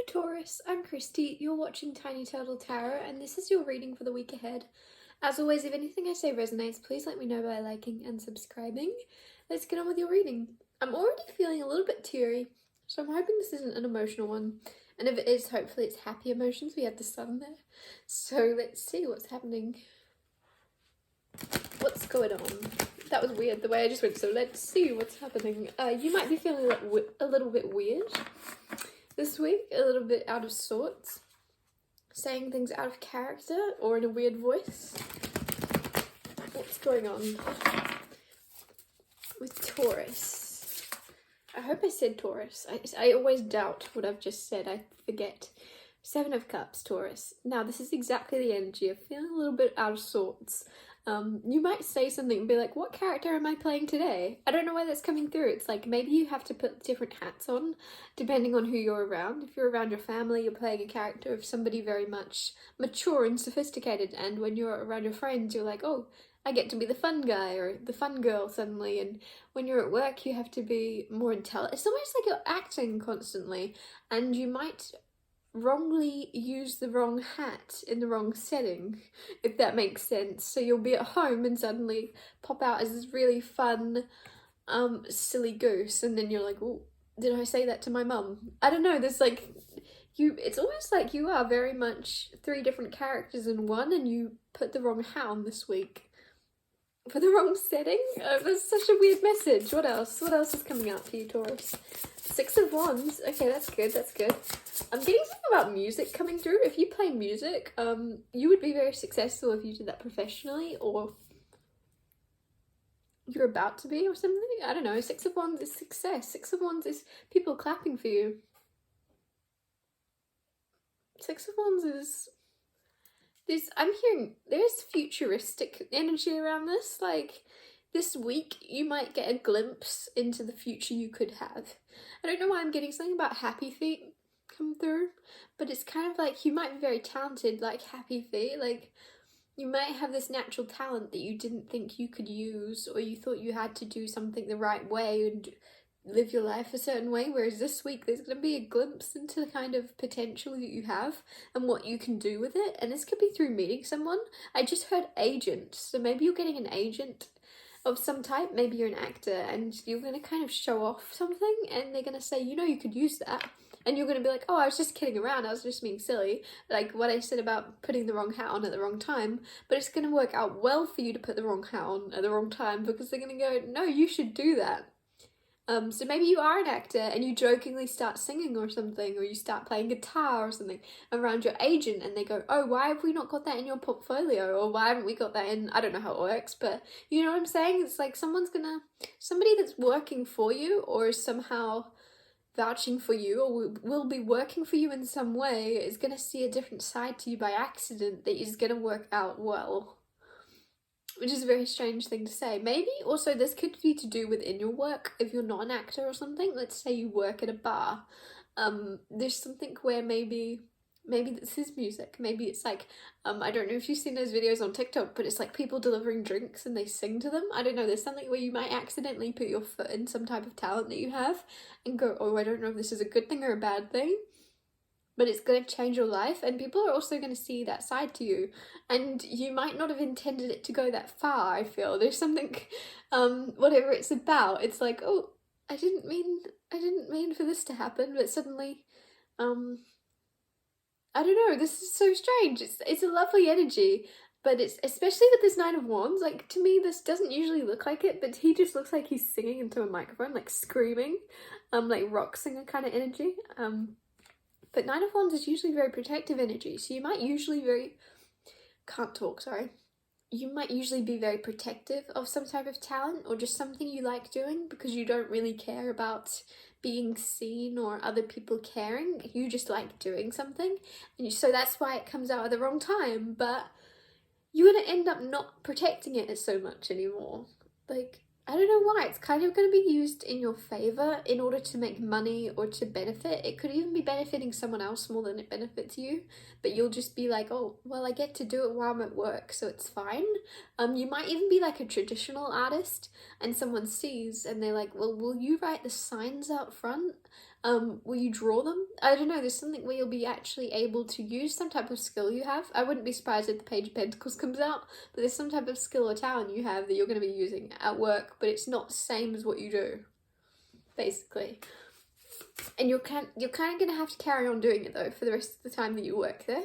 Taurus, I'm Christy, you're watching Tiny Turtle Tarot, and this is your reading for the week ahead. As always, if anything I say resonates, please let me know by liking and subscribing. Let's get on with your reading. I'm already feeling a little bit teary, so I'm hoping this isn't an emotional one. And if it is, hopefully it's happy emotions. We have the sun there. So let's see what's happening. What's going on? That was weird, the way I just went, so let's see what's happening. You might be feeling a little bit weird this week, a little bit out of sorts, saying things out of character or in a weird voice. What's going on with Taurus? I hope I said Taurus. I always doubt what I've just said. I forget. 7 of Cups, Taurus. Now, this is exactly the energy of feeling a little bit out of sorts. You might say something and be like, what character am I playing today? I don't know why that's coming through. It's like maybe you have to put different hats on depending on who you're around. If you're around your family, you're playing a character of somebody very much mature and sophisticated, and when you're around your friends, you're like, oh, I get to be the fun guy or the fun girl suddenly. And when you're at work, you have to be more intelligent. It's almost like you're acting constantly, and you might wrongly use the wrong hat in the wrong setting, if that makes sense. So you'll be at home and suddenly pop out as this really fun silly goose, and then you're like, oh, did I say that to my mum? I don't know, there's like it's almost like you are very much 3 different characters in one, and you put the wrong hat on this week for the wrong setting. That's such a weird message. What else is coming out for you, Taurus? 6 of Wands. Okay, that's good. I'm getting something about music coming through. If you play music, you would be very successful if you did that professionally, or you're about to be, or something. I don't know. 6 of Wands is success. 6 of Wands is people clapping for you. 6 of Wands is I'm hearing there's futuristic energy around this. Like, this week you might get a glimpse into the future you could have. I don't know why I'm getting something about Happy Feet come through, but it's kind of like you might be very talented like Happy Feet. Like, you might have this natural talent that you didn't think you could use, or you thought you had to do something the right way and live your life a certain way, whereas this week there's going to be a glimpse into the kind of potential that you have and what you can do with it. And this could be through meeting someone. I just heard agent, so maybe you're getting an agent of some type. Maybe you're an actor and you're going to kind of show off something, and they're going to say, you know, you could use that, and you're going to be like, oh, I was just kidding around, I was just being silly, like what I said about putting the wrong hat on at the wrong time. But it's going to work out well for you to put the wrong hat on at the wrong time, because they're going to go, no, you should do that. So maybe you are an actor and you jokingly start singing or something, or you start playing guitar or something around your agent, and they go, oh, why have we not got that in your portfolio? Or why haven't we got that in, I don't know how it works, but you know what I'm saying? It's like somebody that's working for you or is somehow vouching for you, or will be working for you in some way, is going to see a different side to you by accident that is going to work out well. Which is a very strange thing to say. Maybe also this could be to do with in your work, if you're not an actor or something. Let's say you work at a bar. There's something where maybe this is music. Maybe it's like, I don't know if you've seen those videos on TikTok, but it's like people delivering drinks and they sing to them. I don't know, there's something where you might accidentally put your foot in some type of talent that you have and go, oh, I don't know if this is a good thing or a bad thing, but it's going to change your life, and people are also going to see that side to you, and you might not have intended it to go that far. I feel there's something, whatever it's about, it's like, oh, I didn't mean for this to happen, but suddenly, I don't know, this is so strange. It's a lovely energy, but it's, especially with this 9 of Wands, like, to me this doesn't usually look like it, but he just looks like he's singing into a microphone, like screaming, like rock singer kind of energy. But 9 of Wands is usually very protective energy, so you might usually you might usually be very protective of some type of talent or just something you like doing, because you don't really care about being seen or other people caring. You just like doing something, and so that's why it comes out at the wrong time, but you're going to end up not protecting it so much anymore. Like, I don't know why, it's kind of going to be used in your favour in order to make money or to benefit. It could even be benefiting someone else more than it benefits you, but you'll just be like, oh, well, I get to do it while I'm at work, so it's fine. You might even be like a traditional artist, and someone sees and they're like, well, will you write the signs out front? Will you draw them? I don't know, there's something where you'll be actually able to use some type of skill you have. I wouldn't be surprised if the Page of Pentacles comes out, but there's some type of skill or talent you have that you're going to be using at work, but it's not the same as what you do, basically. And you're kind of going to have to carry on doing it though for the rest of the time that you work there,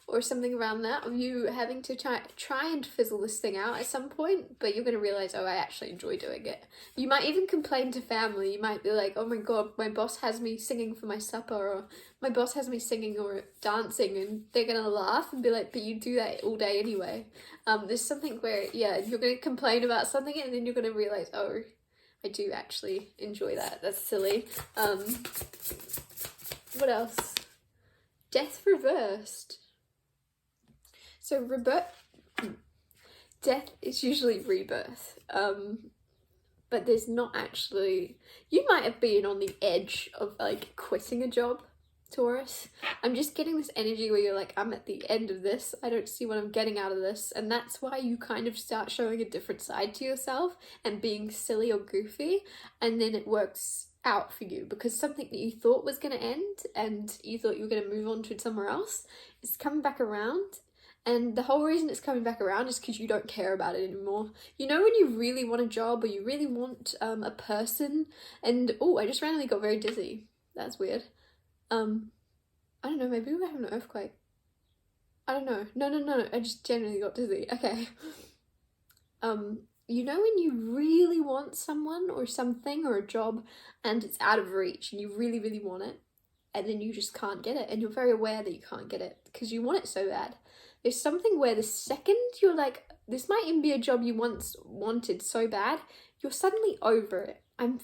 or something around that, of you having to try and fizzle this thing out at some point, but you're going to realize, oh, I actually enjoy doing it. You might even complain to family. You might be like, oh my god, my boss has me singing for my supper, or my boss has me singing or dancing, and they're going to laugh and be like, but you do that all day anyway. There's something where, yeah, you're going to complain about something and then you're going to realize, oh, I do actually enjoy that. That's silly. What else? Death reversed. So death is usually rebirth, but there's not actually, you might have been on the edge of like quitting a job, Taurus. I'm just getting this energy where you're like, I'm at the end of this, I don't see what I'm getting out of this, and that's why you kind of start showing a different side to yourself and being silly or goofy, and then it works out for you, because something that you thought was going to end and you thought you were going to move on to somewhere else is coming back around. And the whole reason it's coming back around is because you don't care about it anymore. You know when you really want a job, or you really want a person, and oh, I just randomly got very dizzy. That's weird. I don't know, maybe we're having an earthquake. I don't know. No, I just genuinely got dizzy. Okay. You know when you really want someone or something or a job and it's out of reach and you really, really want it, and then you just can't get it, and you're very aware that you can't get it because you want it so bad. There's something where the second you're like, this might even be a job you once wanted so bad, you're suddenly over it. I'm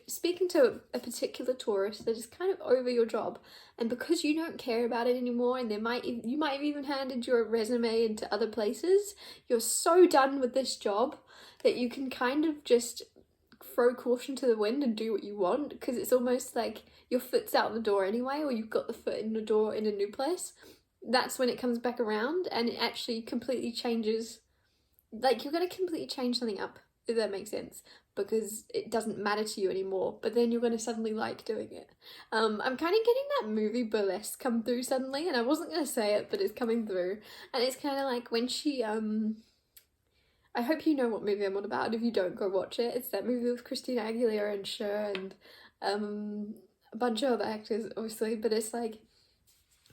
speaking to a particular Taurus that is kind of over your job, and because you don't care about it anymore, and you might have even handed your resume into other places, you're so done with this job that you can kind of just throw caution to the wind and do what you want, because it's almost like your foot's out the door anyway, or you've got the foot in the door in a new place. That's when it comes back around and it actually completely changes, like you're going to completely change something up, if that makes sense, because it doesn't matter to you anymore, but then you're going to suddenly like doing it. I'm kind of getting that movie Burlesque come through suddenly, and I wasn't going to say it, but it's coming through, and it's kind of like when she, I hope you know what movie I'm on about, and if you don't, go watch it. It's that movie with Christina Aguilera and Cher and a bunch of other actors, obviously, but it's like,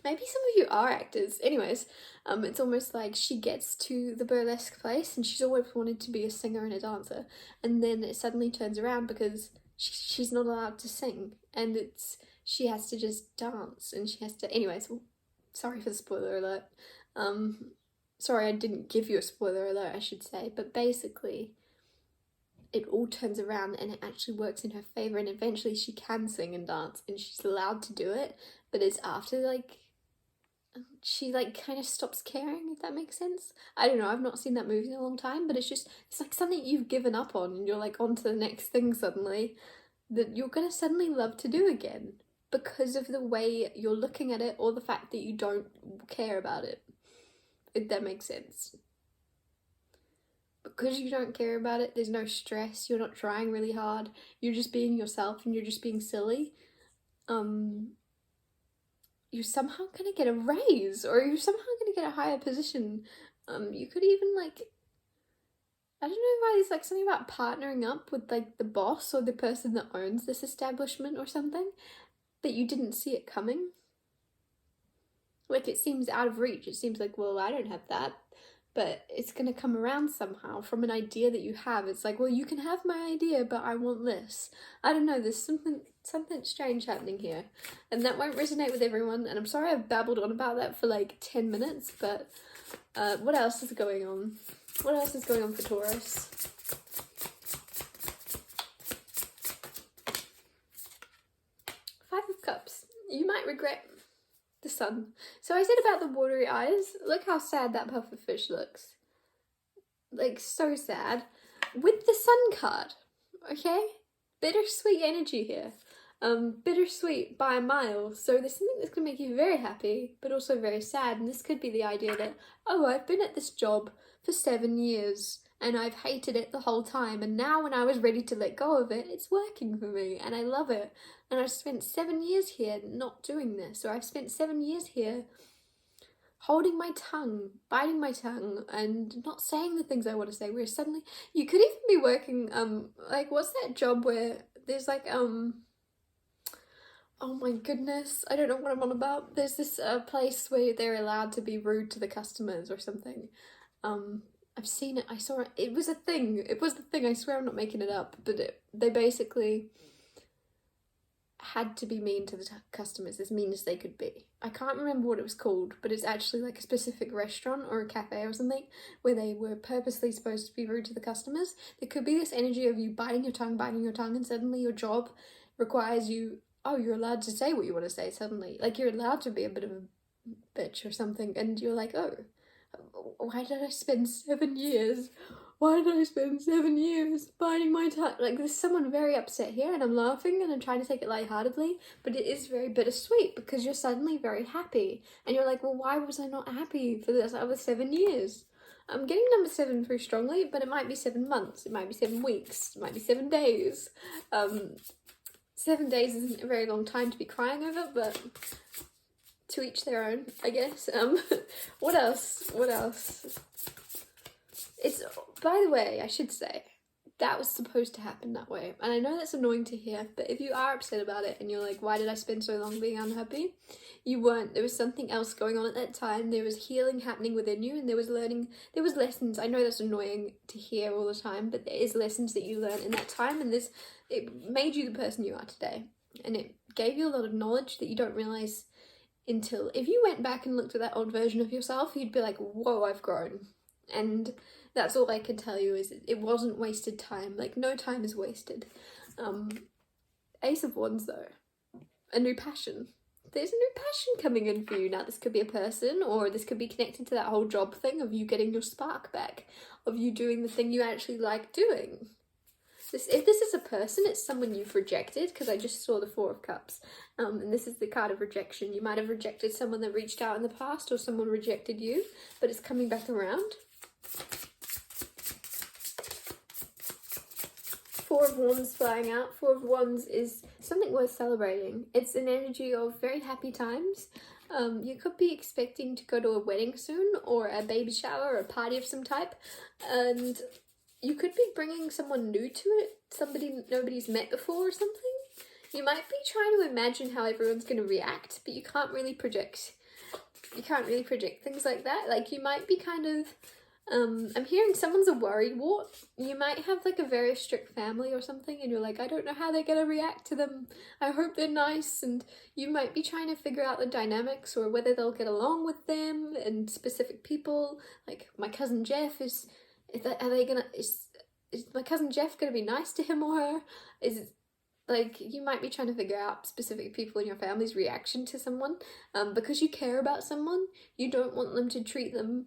maybe some of you are actors. Anyways, it's almost like she gets to the burlesque place and she's always wanted to be a singer and a dancer, and then it suddenly turns around because she's not allowed to sing, and she has to just dance, and she has to, anyways, sorry for the spoiler alert. Sorry, I didn't give you a spoiler alert, I should say, but basically it all turns around and it actually works in her favor, and eventually she can sing and dance and she's allowed to do it, but it's after like she like kind of stops caring, if that makes sense. I don't know, I've not seen that movie in a long time, but it's like something you've given up on and you're like on to the next thing suddenly, that you're gonna suddenly love to do again because of the way you're looking at it, or the fact that you don't care about it, if that makes sense. Because you don't care about it, there's no stress, you're not trying really hard, you're just being yourself and you're just being silly. You're somehow gonna get a raise, or you're somehow gonna get a higher position. You could even like, I don't know why there's like something about partnering up with like the boss or the person that owns this establishment or something, that you didn't see it coming. Like it seems out of reach, it seems like, well, I don't have that, but it's gonna come around somehow from an idea that you have. It's like, well, you can have my idea, but I want this. I don't know, there's something strange happening here, and that won't resonate with everyone, and I'm sorry I've babbled on about that for like 10 minutes, but what else is going on? What else is going on for Taurus? Five of Cups. You might regret the sun. So I said about the watery eyes, look how sad that puffer fish looks. Like, so sad. With the sun card, okay? Bittersweet energy here. Bittersweet by a mile. So there's something that's going to make you very happy, but also very sad. And this could be the idea that, oh, I've been at this job for 7 years, and I've hated it the whole time, and now when I was ready to let go of it, it's working for me and I love it. And I've spent 7 years here not doing this, or I've spent 7 years here holding my tongue, biting my tongue, and not saying the things I want to say, where suddenly you could even be working, like, what's that job where there's like, oh my goodness, I don't know what I'm on about. There's this place where they're allowed to be rude to the customers or something. I've seen it, I saw it, it was a thing, I swear I'm not making it up, but they basically had to be mean to the customers, as mean as they could be. I can't remember what it was called, but it's actually like a specific restaurant or a cafe or something where they were purposely supposed to be rude to the customers. There could be this energy of you biting your tongue, and suddenly your job requires you, oh, you're allowed to say what you want to say suddenly. Like, you're allowed to be a bit of a bitch or something, and you're like, oh, why did I spend 7 years? Why did I spend 7 years biting my tongue? Like, there's someone very upset here, and I'm laughing and I'm trying to take it lightheartedly, but it is very bittersweet because you're suddenly very happy. And you're like, well, why was I not happy for this other 7 years? I'm getting number 7 very strongly, but it might be 7 months, it might be 7 weeks, it might be 7 days. 7 days isn't a very long time to be crying over, but to each their own, I guess. What else? It's, by the way, I should say, that was supposed to happen that way. And I know that's annoying to hear, but if you are upset about it and you're like, why did I spend so long being unhappy? You weren't. There was something else going on at that time. There was healing happening within you, and there was learning, there was lessons. I know that's annoying to hear all the time, but there is lessons that you learn in that time, and it made you the person you are today. And it gave you a lot of knowledge that you don't realize until, if you went back and looked at that old version of yourself, you'd be like, whoa, I've grown. And that's all I can tell you, is it wasn't wasted time. Like, no time is wasted. Ace of Wands, though. A new passion. There's a new passion coming in for you. Now, this could be a person, or this could be connected to that whole job thing of you getting your spark back, of you doing the thing you actually like doing. If this is a person, it's someone you've rejected, because I just saw the 4 of Cups. And this is the card of rejection. You might have rejected someone that reached out in the past, or someone rejected you, but it's coming back around. 4 of Wands flying out. 4 of Wands is something worth celebrating. It's an energy of very happy times. You could be expecting to go to a wedding soon, or a baby shower, or a party of some type, and you could be bringing someone new to it, somebody nobody's met before or something. You might be trying to imagine how everyone's going to react, but you can't really project things like that. Like, you might be kind of, I'm hearing someone's a worrywart. You might have like a very strict family or something, and you're like, I don't know how they're gonna react to them. I hope they're nice. And you might be trying to figure out the dynamics, or whether they'll get along with them and specific people. Like, my cousin Jeff, is my cousin Jeff gonna be nice to him or her? Like, you might be trying to figure out specific people in your family's reaction to someone, because you care about someone. You don't want them to treat them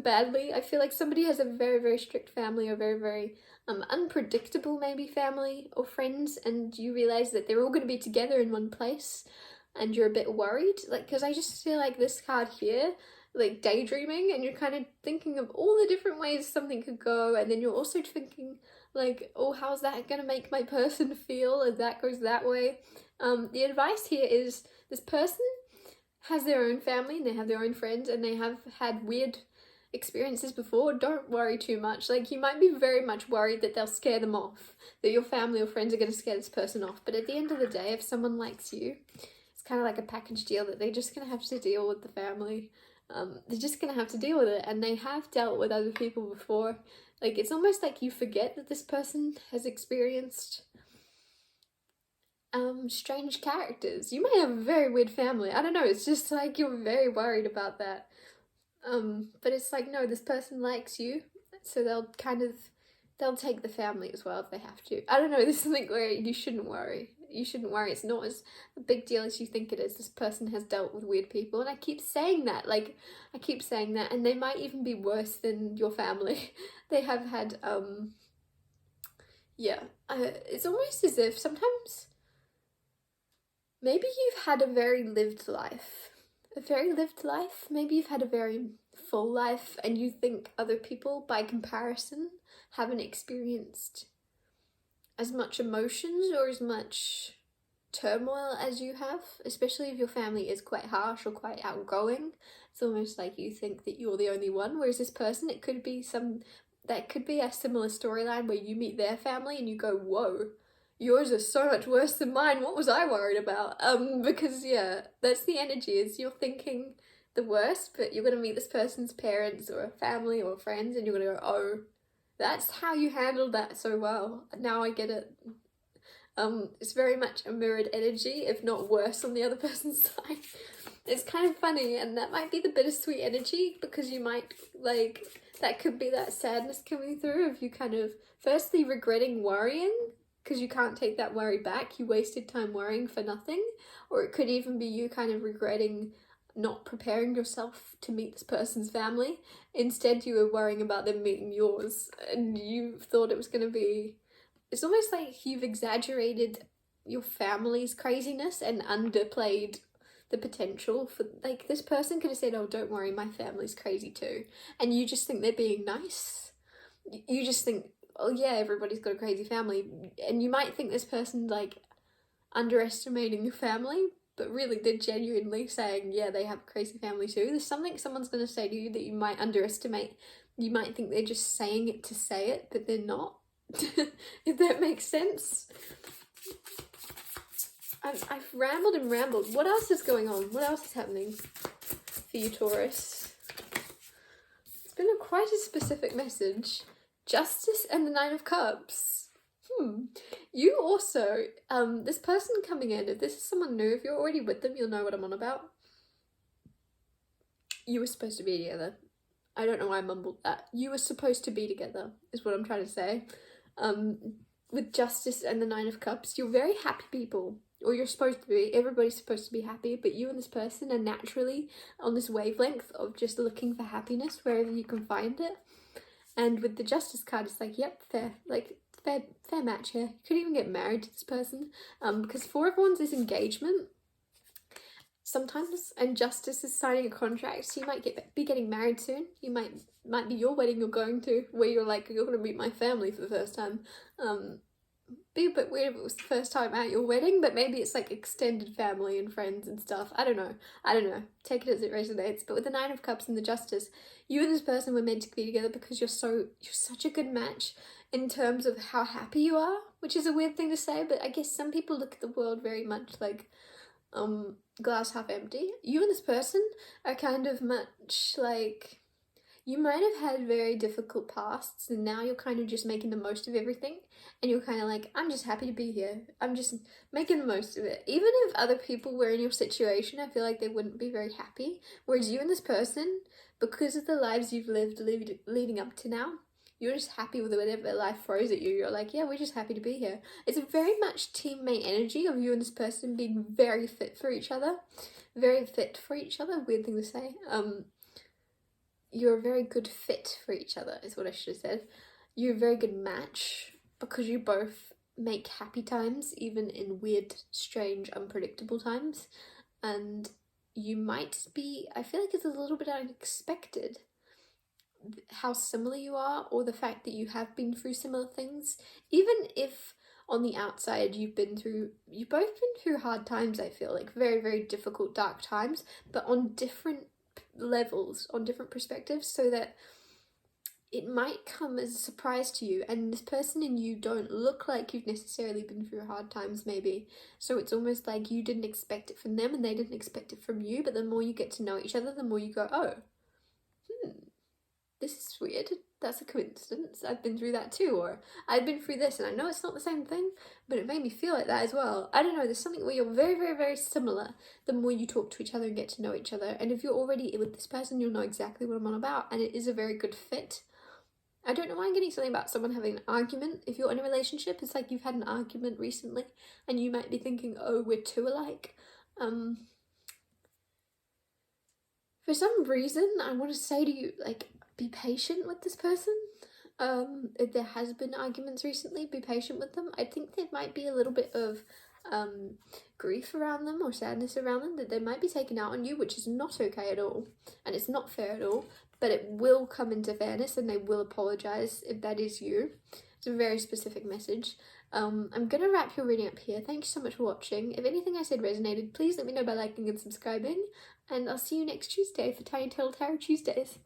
badly. I feel like somebody has a very, very strict family, or very, very unpredictable maybe family or friends, and you realize that they're all going to be together in one place, and you're a bit worried. Like, because I just feel like this card here, like, daydreaming, and you're kind of thinking of all the different ways something could go, and then you're also thinking, like, oh, how's that gonna make my person feel if that goes that way? The advice here is, this person has their own family, and they have their own friends, and they have had weird experiences before. Don't worry too much. Like, you might be very much worried that they'll scare them off, that your family or friends are going to scare this person off, but at the end of the day, if someone likes you, it's kind of like a package deal, that they're just going to have to deal with the family. They're just going to have to deal with it, and they have dealt with other people before. Like, it's almost like you forget that this person has experienced strange characters. You might have a very weird family. I don't know, it's just like you're very worried about that. But it's like, no, this person likes you, so they'll take the family as well if they have to. I don't know, this is something where you shouldn't worry. You shouldn't worry. It's not as a big deal as you think it is. This person has dealt with weird people, and I keep saying that, and they might even be worse than your family. They have had, it's almost as if sometimes maybe you've had a very lived life, a very lived life. Maybe you've had a very full life and you think other people, by comparison, haven't experienced as much emotions or as much turmoil as you have, especially if your family is quite harsh or quite outgoing. It's almost like you think that you're the only one, whereas this person, it could be that could be a similar storyline where you meet their family and you go, whoa, yours are so much worse than mine, what was I worried about? Because yeah, that's the energy, is you're thinking the worst, but you're gonna meet this person's parents or family or friends and you're gonna go, oh, that's how you handled that so well, now I get it. It's very much a mirrored energy, if not worse, on the other person's side. It's kind of funny, and that might be the bittersweet energy, because you might, like, that could be that sadness coming through of you kind of firstly regretting worrying because you can't take that worry back, you wasted time worrying for nothing, or it could even be you kind of regretting not preparing yourself to meet this person's family. Instead, you were worrying about them meeting yours, and you thought it was going to be, it's almost like you've exaggerated your family's craziness and underplayed the potential for, like, this person could have said, oh, don't worry, my family's crazy too, and you just think they're being nice. You just think, oh yeah, everybody's got a crazy family, and you might think this person's like underestimating your family, but really they're genuinely saying, yeah, they have a crazy family too. There's something someone's going to say to you that you might underestimate. You might think they're just saying it to say it, but they're not. If that makes sense. I've rambled and rambled. What else is going on? What else is happening for you, Taurus? It's been quite a specific message. Justice and the Nine of Cups. You also, this person coming in, if this is someone new, if you're already with them, you'll know what I'm on about. You were supposed to be together. I don't know why I mumbled that. You were supposed to be together, is what I'm trying to say. With Justice and the Nine of Cups, you're very happy people. Or you're supposed to be. Everybody's supposed to be happy, but you and this person are naturally on this wavelength of just looking for happiness wherever you can find it. And with the Justice card, it's like, yep, fair. Like, fair match here. You could even get married to this person. Because Four of Wands is engagement sometimes, and Justice is signing a contract, so you might be getting married soon. You might be your wedding you're going to, where you're like, you're going to meet my family for the first time. Be a bit weird if it was the first time at your wedding, but maybe it's like extended family and friends and stuff. I don't know. Take it as it resonates. But with the Nine of Cups and the Justice, you and this person were meant to be together because you're such a good match in terms of how happy you are, which is a weird thing to say, but I guess some people look at the world very much like glass half empty. You and this person are kind of much like, you might have had very difficult pasts and now you're kind of just making the most of everything, and you're kind of like, I'm just happy to be here. I'm just making the most of it. Even if other people were in your situation, I feel like they wouldn't be very happy. Whereas you and this person, because of the lives you've lived leading up to now, you're just happy with whatever life throws at you. You're like, yeah, we're just happy to be here. It's a very much teammate energy of you and this person being very fit for each other. Very fit for each other. Weird thing to say. You're a very good fit for each other, is what I should have said. You're a very good match because you both make happy times, even in weird, strange, unpredictable times. And you might be, I feel like it's a little bit unexpected how similar you are, or the fact that you have been through similar things. Even if on the outside you've both been through hard times, I feel like very, very difficult, dark times, but on different levels, on different perspectives, so that it might come as a surprise to you, and this person and you don't look like you've necessarily been through hard times maybe, so it's almost like you didn't expect it from them and they didn't expect it from you. But the more you get to know each other, the more you go, oh, this is weird, that's a coincidence, I've been through that too, or I've been through this and I know it's not the same thing, but it made me feel like that as well. I don't know, there's something where you're very, very, very similar the more you talk to each other and get to know each other. And if you're already with this person, you'll know exactly what I'm on about, and it is a very good fit. I don't know why I'm getting something about someone having an argument. If you're in a relationship, it's like you've had an argument recently and you might be thinking, oh, we're too alike. For some reason, I want to say to you, like, be patient with this person. If there has been arguments recently, be patient with them. I think there might be a little bit of grief around them or sadness around them that they might be taken out on you, which is not okay at all, and it's not fair at all, but it will come into fairness and they will apologise if that is you. It's a very specific message. I'm gonna wrap your reading up here. Thank you so much for watching. If anything I said resonated, please let me know by liking and subscribing, and I'll see you next Tuesday for Tiny Tale Tarot Tuesdays.